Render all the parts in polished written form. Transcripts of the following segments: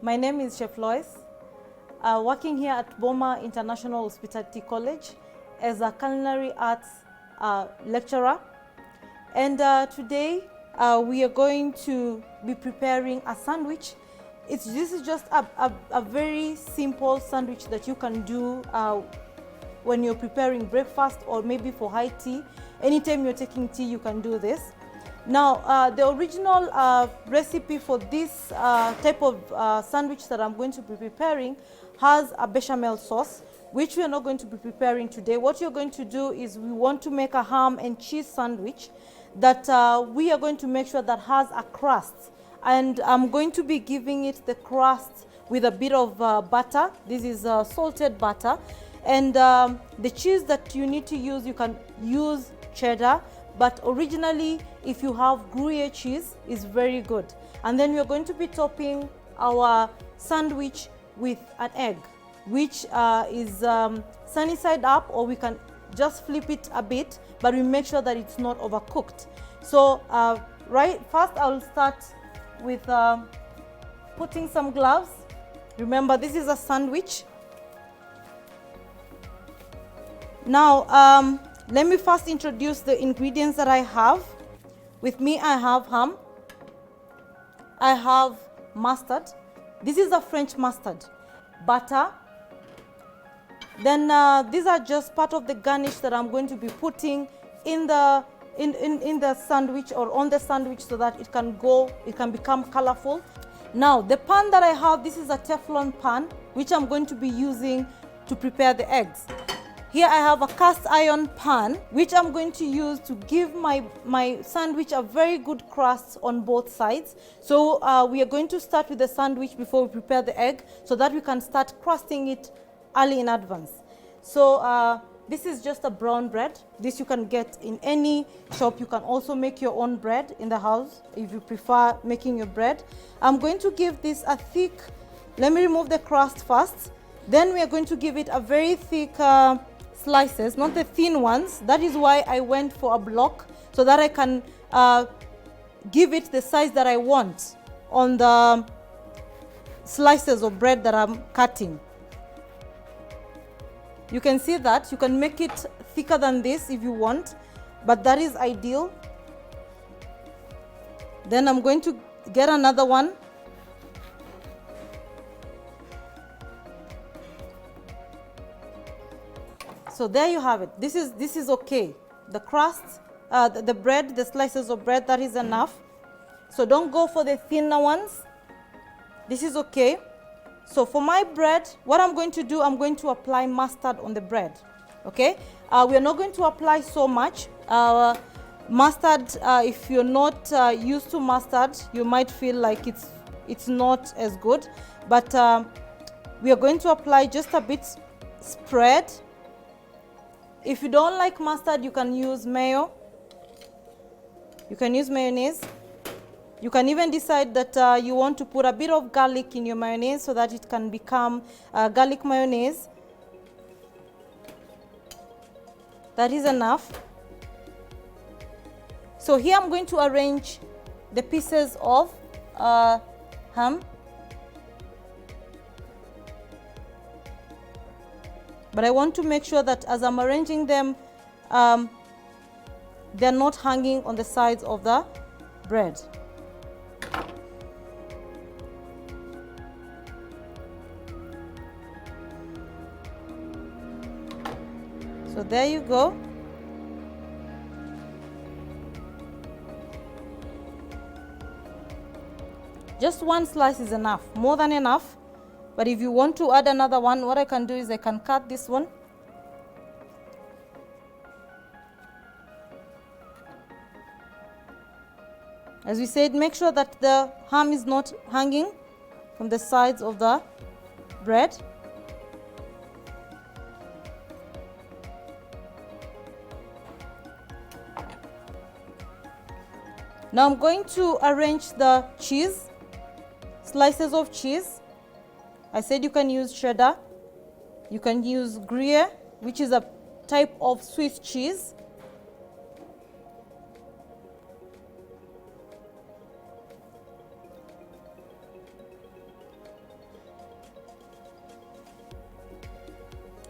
My name is Chef Lois, working here at Boma International Hospitality College as a culinary arts lecturer. And today we are going to be preparing a sandwich. This is just a very simple sandwich that you can do when you're preparing breakfast or maybe for high tea. Anytime you're taking tea, you can do this. Now, the original recipe for this type of sandwich that I'm going to be preparing has a bechamel sauce, which we are not going to be preparing today. What you're going to do is we want to make a ham and cheese sandwich that we are going to make sure that has a crust. And I'm going to be giving it the crust with a bit of butter. This is salted butter. And the cheese that you need to use, you can use cheddar, but originally if you have Gruyere cheese is very good. And then we're going to be topping our sandwich with an egg, which is sunny side up, or we can just flip it a bit, but we make sure that it's not overcooked. So first I'll start with putting some gloves. Remember, this is a sandwich. Now let me first introduce the ingredients that I have. With me, I have ham, I have mustard. This is a French mustard, butter. Then these are just part of the garnish that I'm going to be putting in the sandwich or on the sandwich so that it can become colorful. Now, the pan that I have, this is a Teflon pan, which I'm going to be using to prepare the eggs. Here I have a cast iron pan, which I'm going to use to give my sandwich a very good crust on both sides. So we are going to start with the sandwich before we prepare the egg so that we can start crusting it early in advance. So this is just a brown bread. This you can get in any shop. You can also make your own bread in the house if you prefer making your bread. I'm going to give this a thick, let me remove the crust first. Then we are going to give it a very thick slices, not the thin ones. That is why I went for a block, so that I can give it the size that I want on the slices of bread that I'm cutting. You can see that. You can make it thicker than this if you want, but that is ideal. Then I'm going to get another one. So there you have it. This is okay. The crust, the bread, the slices of bread, that is enough. So don't go for the thinner ones. This is okay. So for my bread, what I'm going to do, I'm going to apply mustard on the bread. Okay? We are not going to apply so much. Mustard, if you're not used to mustard, you might feel like it's not as good. But we are going to apply just a bit spread. If you don't like mustard, you can use mayo. You can use mayonnaise. You can even decide that you want to put a bit of garlic in your mayonnaise so that it can become garlic mayonnaise. That is enough. So here I'm going to arrange the pieces of ham. But I want to make sure that as I'm arranging them, they're not hanging on the sides of the bread. So there you go. Just one slice is enough, more than enough. But if you want to add another one, what I can do is I can cut this one. As we said, make sure that the ham is not hanging from the sides of the bread. Now I'm going to arrange the cheese, slices of cheese. I said you can use cheddar, you can use Gruyere, which is a type of Swiss cheese.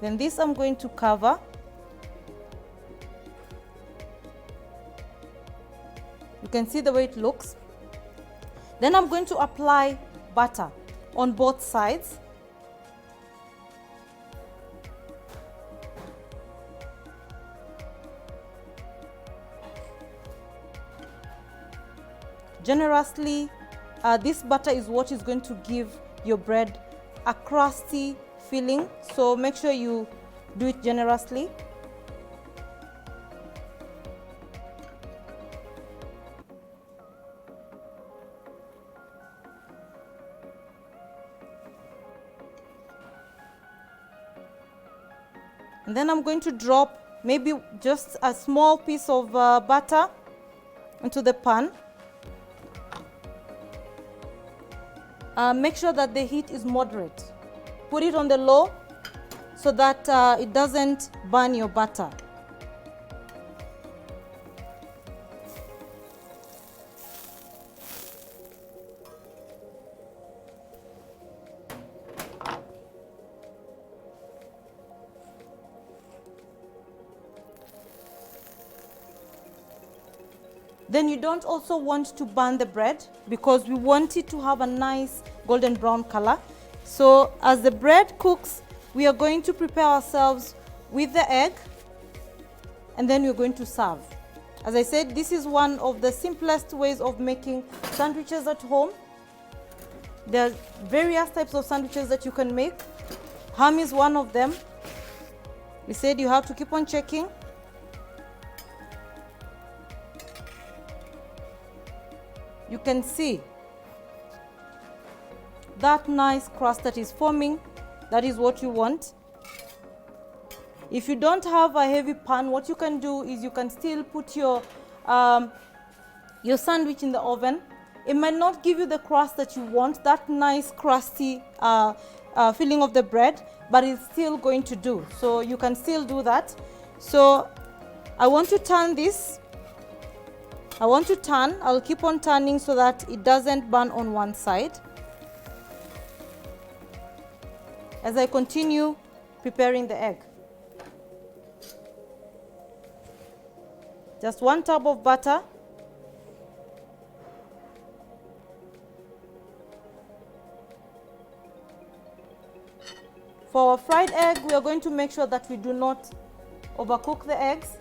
Then this I'm going to cover. You can see the way it looks. Then I'm going to apply butter on both sides. Generously, this butter is what is going to give your bread a crusty feeling, so make sure you do it generously. And then I'm going to drop maybe just a small piece of butter into the pan. Make sure that the heat is moderate. Put it on the low so that it doesn't burn your butter. Then you don't also want to burn the bread because we want it to have a nice golden brown color. So as the bread cooks, we are going to prepare ourselves with the egg and then we're going to serve. As I said, this is one of the simplest ways of making sandwiches at home. There are various types of sandwiches that you can make. Ham is one of them. We said you have to keep on checking. You can see that nice crust that is forming. That is what you want. If you don't have a heavy pan, what you can do is you can still put your sandwich in the oven. It might not give you the crust that you want, that nice crusty filling of the bread, but it's still going to do. So you can still do that. So I want to turn this. I'll keep on turning so that it doesn't burn on one side. As I continue preparing the egg. Just 1 tub of butter. For our fried egg, we are going to make sure that we do not overcook the eggs.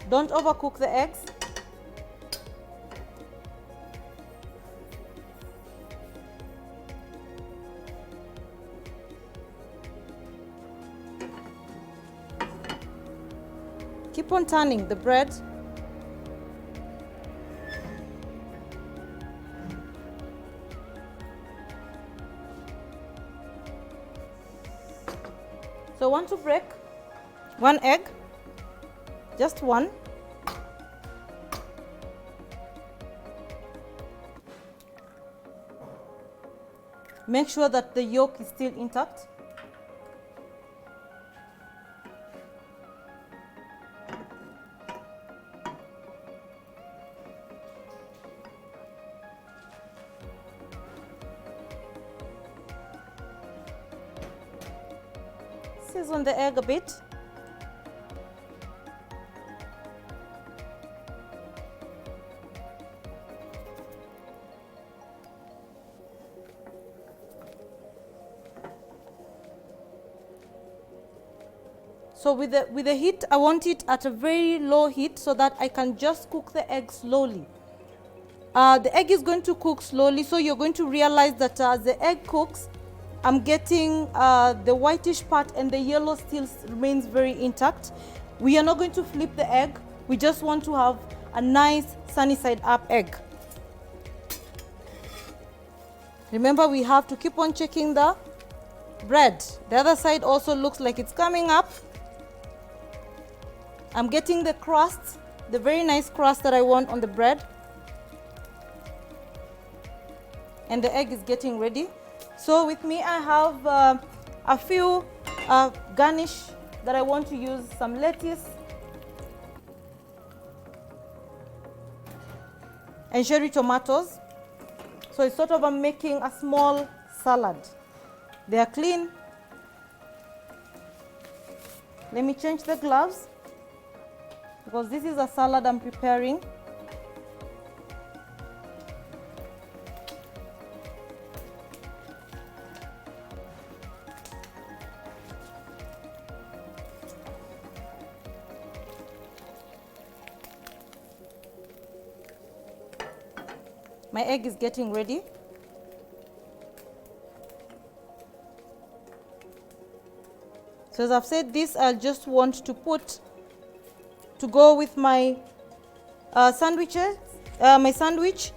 Don't overcook the eggs. Keep on turning the bread. So I want to break 1 egg, just 1. Make sure that the yolk is still intact. Season the egg a bit. So with the heat, I want it at a very low heat so that I can just cook the egg slowly. The egg is going to cook slowly, so you're going to realize that as the egg cooks, I'm getting the whitish part and the yellow still remains very intact. We are not going to flip the egg. We just want to have a nice sunny side up egg. Remember, we have to keep on checking the bread. The other side also looks like it's coming up. I'm getting the crust, the very nice crust that I want on the bread. And the egg is getting ready. So with me I have a few garnish that I want to use, some lettuce and cherry tomatoes. So it's sort of I'm making a small salad. They are clean. Let me change the gloves because this is a salad I'm preparing. My egg is getting ready. So as I've said this, I just want to put to go with my sandwiches, my sandwich.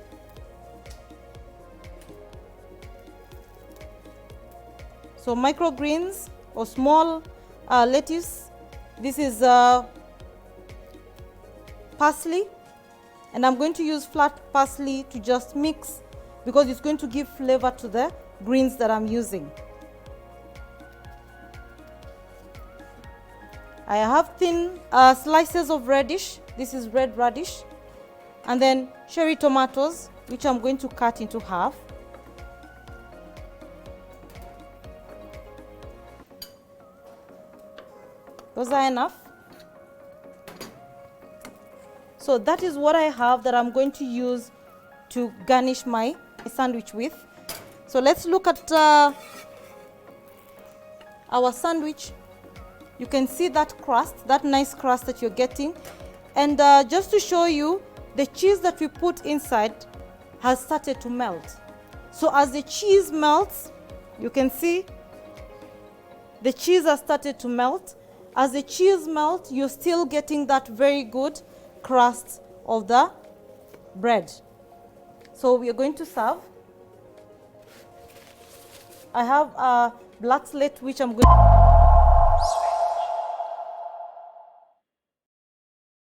So microgreens or small lettuce. This is parsley, and I'm going to use flat parsley to just mix because it's going to give flavor to the greens that I'm using. I have thin slices of radish. This is red radish. And then cherry tomatoes, which I'm going to cut into half. Those are enough. So that is what I have that I'm going to use to garnish my sandwich with. So let's look at our sandwich. You can see that crust, that nice crust that you're getting. And just to show you, the cheese that we put inside has started to melt. So as the cheese melts, you can see the cheese has started to melt. As the cheese melts, you're still getting that very good crust of the bread. So we are going to serve. I have a black slate which I'm going to